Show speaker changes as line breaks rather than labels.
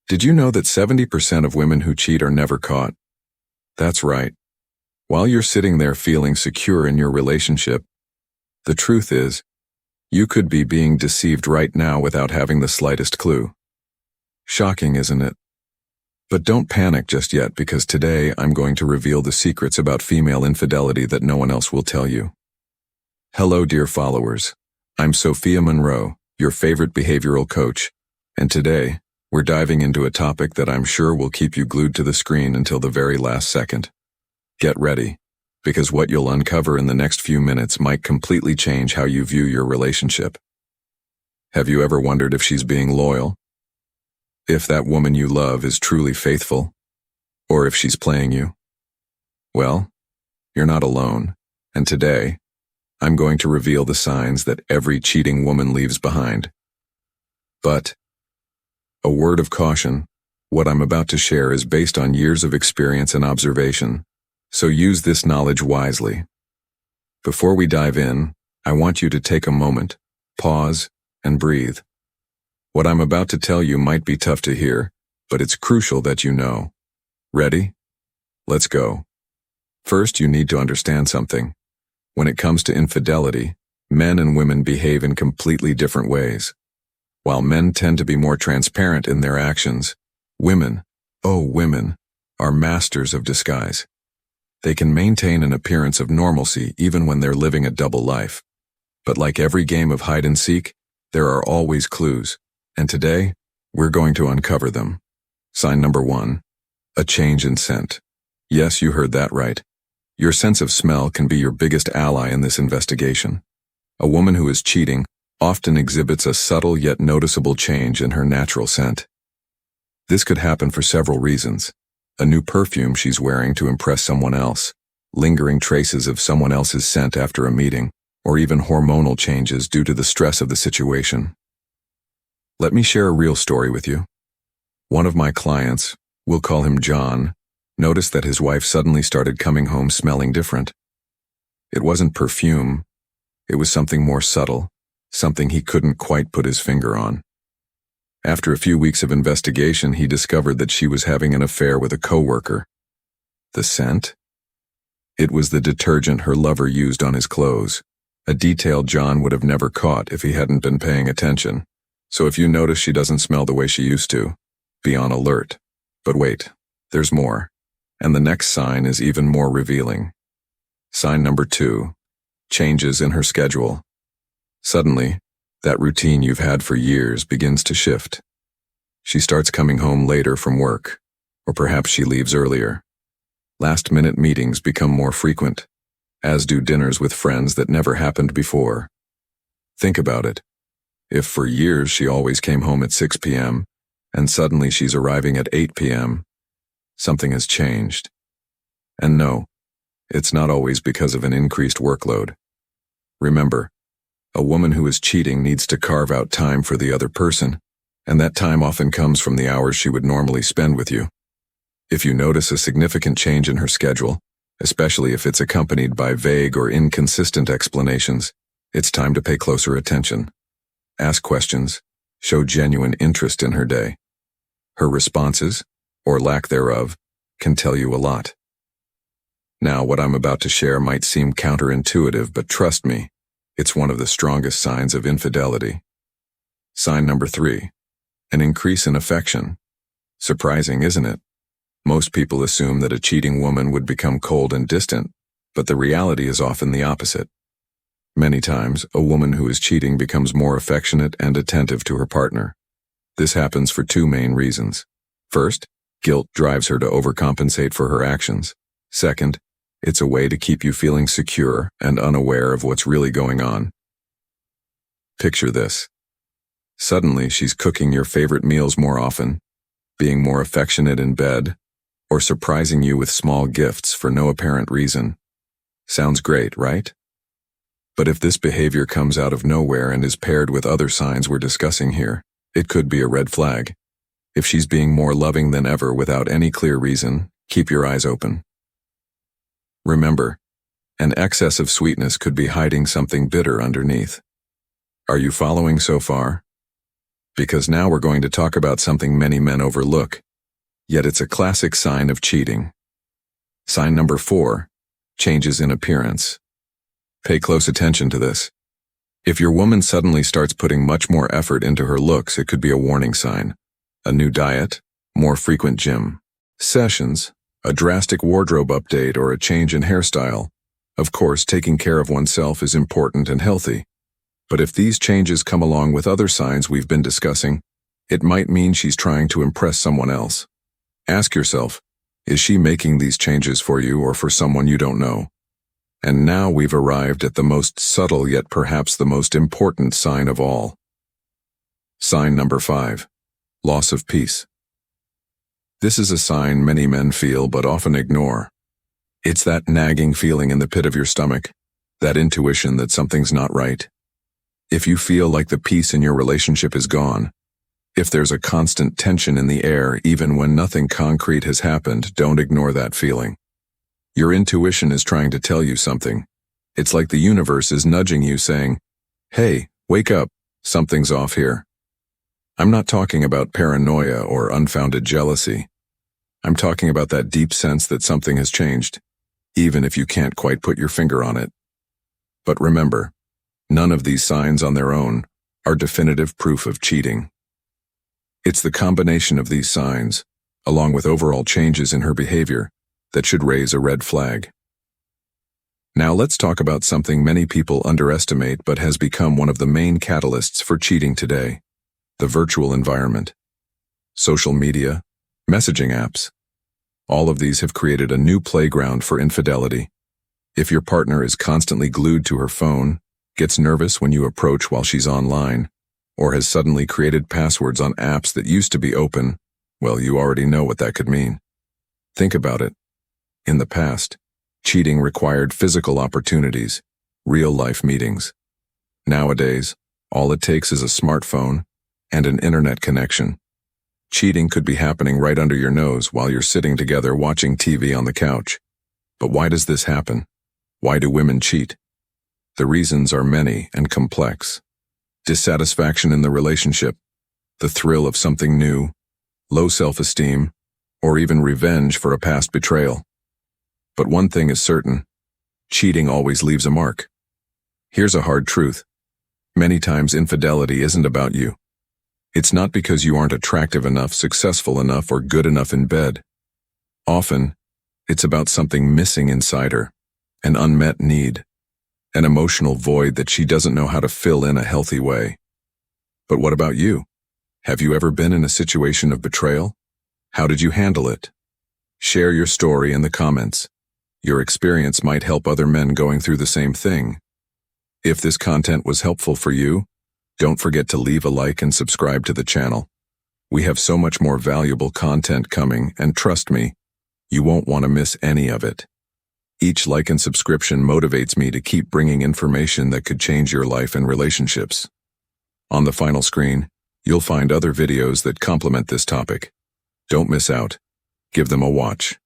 Did you know that 70% of women who cheat are never caught? That's right. While you're sitting there feeling secure in your relationship, the truth is, you could be being deceived right now without having the slightest clue. Shocking, isn't it? But don't panic just yet, because today I'm going to reveal the secrets about female infidelity that no one else will tell you. Hello, dear followers. I'm Sophia Monroe, your favorite behavioral coach, and today, we're diving into a topic that I'm sure will keep you glued to the screen until the very last second. Get ready, because what you'll uncover in the next few minutes might completely change how you view your relationship. Have you ever wondered if she's being loyal? If that woman you love is truly faithful? Or if she's playing you? Well, you're not alone, and today, I'm going to reveal the signs that every cheating woman leaves behind. But, a word of caution, what I'm about to share is based on years of experience and observation, so use this knowledge wisely. Before we dive in, I want you to take a moment, pause, and breathe. What I'm about to tell you might be tough to hear, but it's crucial that you know. Ready? Let's go. First, you need to understand something. When it comes to infidelity, men and women behave in completely different ways. While men tend to be more transparent in their actions, women, are masters of disguise. They can maintain an appearance of normalcy even when they're living a double life. But like every game of hide and seek, there are always clues, and today, we're going to uncover them. Sign number 1, a change in scent. Yes, you heard that right. Your sense of smell can be your biggest ally in this investigation. A woman who is cheating often exhibits a subtle yet noticeable change in her natural scent. This could happen for several reasons. A new perfume she's wearing to impress someone else, lingering traces of someone else's scent after a meeting, or even hormonal changes due to the stress of the situation. Let me share a real story with you. One of my clients, we'll call him John, noticed that his wife suddenly started coming home smelling different. It wasn't perfume, it was something more subtle, something he couldn't quite put his finger on. After a few weeks of investigation, he discovered that she was having an affair with a coworker. The scent? It was the detergent her lover used on his clothes, a detail John would have never caught if he hadn't been paying attention. So if you notice she doesn't smell the way she used to, be on alert. But wait, there's more. And the next sign is even more revealing. Sign number 2, changes in her schedule. Suddenly, that routine you've had for years begins to shift. She starts coming home later from work, or perhaps she leaves earlier. Last-minute meetings become more frequent, as do dinners with friends that never happened before. Think about it. If for years she always came home at 6 p.m., and suddenly she's arriving at 8 p.m., something has changed. And no, it's not always because of an increased workload. Remember, a woman who is cheating needs to carve out time for the other person, and that time often comes from the hours she would normally spend with you. If you notice a significant change in her schedule, especially if it's accompanied by vague or inconsistent explanations, it's time to pay closer attention. Ask questions, show genuine interest in her day. Her responses, or lack thereof, can tell you a lot. Now, what I'm about to share might seem counterintuitive, but trust me, it's one of the strongest signs of infidelity. Sign number 3, an increase in affection. Surprising, isn't it? Most people assume that a cheating woman would become cold and distant, but the reality is often the opposite. Many times, a woman who is cheating becomes more affectionate and attentive to her partner. This happens for 2 main reasons. First, guilt drives her to overcompensate for her actions. Second, it's a way to keep you feeling secure and unaware of what's really going on. Picture this. Suddenly, she's cooking your favorite meals more often, being more affectionate in bed, or surprising you with small gifts for no apparent reason. Sounds great, right? But if this behavior comes out of nowhere and is paired with other signs we're discussing here, it could be a red flag. If she's being more loving than ever without any clear reason, keep your eyes open. Remember, an excess of sweetness could be hiding something bitter underneath. Are you following so far? because now we're going to talk about something many men overlook, yet it's a classic sign of cheating. Sign number 4, changes in appearance. Pay close attention to this. If your woman suddenly starts putting much more effort into her looks, it could be a warning sign. A new diet, more frequent gym sessions, a drastic wardrobe update, or a change in hairstyle. Of course, taking care of oneself is important and healthy. But if these changes come along with other signs we've been discussing, it might mean she's trying to impress someone else. Ask yourself, is she making these changes for you or for someone you don't know? And now we've arrived at the most subtle yet perhaps the most important sign of all. Sign number 5, loss of peace. This is a sign many men feel but often ignore. It's that nagging feeling in the pit of your stomach, that intuition that something's not right. If you feel like the peace in your relationship is gone, if there's a constant tension in the air even when nothing concrete has happened, don't ignore that feeling. Your intuition is trying to tell you something. It's like the universe is nudging you saying, "Hey, wake up, something's off here." I'm not talking about paranoia or unfounded jealousy. I'm talking about that deep sense that something has changed, even if you can't quite put your finger on it. But remember, none of these signs on their own are definitive proof of cheating. It's the combination of these signs, along with overall changes in her behavior, that should raise a red flag. Now let's talk about something many people underestimate but has become one of the main catalysts for cheating today: the virtual environment. Social media, messaging apps. All of these have created a new playground for infidelity. If your partner is constantly glued to her phone, gets nervous when you approach while she's online, or has suddenly created passwords on apps that used to be open, well, you already know what that could mean. Think about it. In the past, cheating required physical opportunities, real-life meetings. Nowadays, all it takes is a smartphone and an internet connection. Cheating could be happening right under your nose while you're sitting together watching TV on the couch. But why does this happen? Why do women cheat? The reasons are many and complex. Dissatisfaction in the relationship, the thrill of something new, low self-esteem, or even revenge for a past betrayal. But one thing is certain: cheating always leaves a mark. Here's a hard truth. Many times infidelity isn't about you. It's not because you aren't attractive enough, successful enough, or good enough in bed. Often, it's about something missing inside her, an unmet need, an emotional void that she doesn't know how to fill in a healthy way. But what about you? Have you ever been in a situation of betrayal? How did you handle it? Share your story in the comments. Your experience might help other men going through the same thing. If this content was helpful for you, don't forget to leave a like and subscribe to the channel. We have so much more valuable content coming, and trust me, you won't want to miss any of it. Each like and subscription motivates me to keep bringing information that could change your life and relationships. On the final screen, you'll find other videos that complement this topic. Don't miss out. Give them a watch.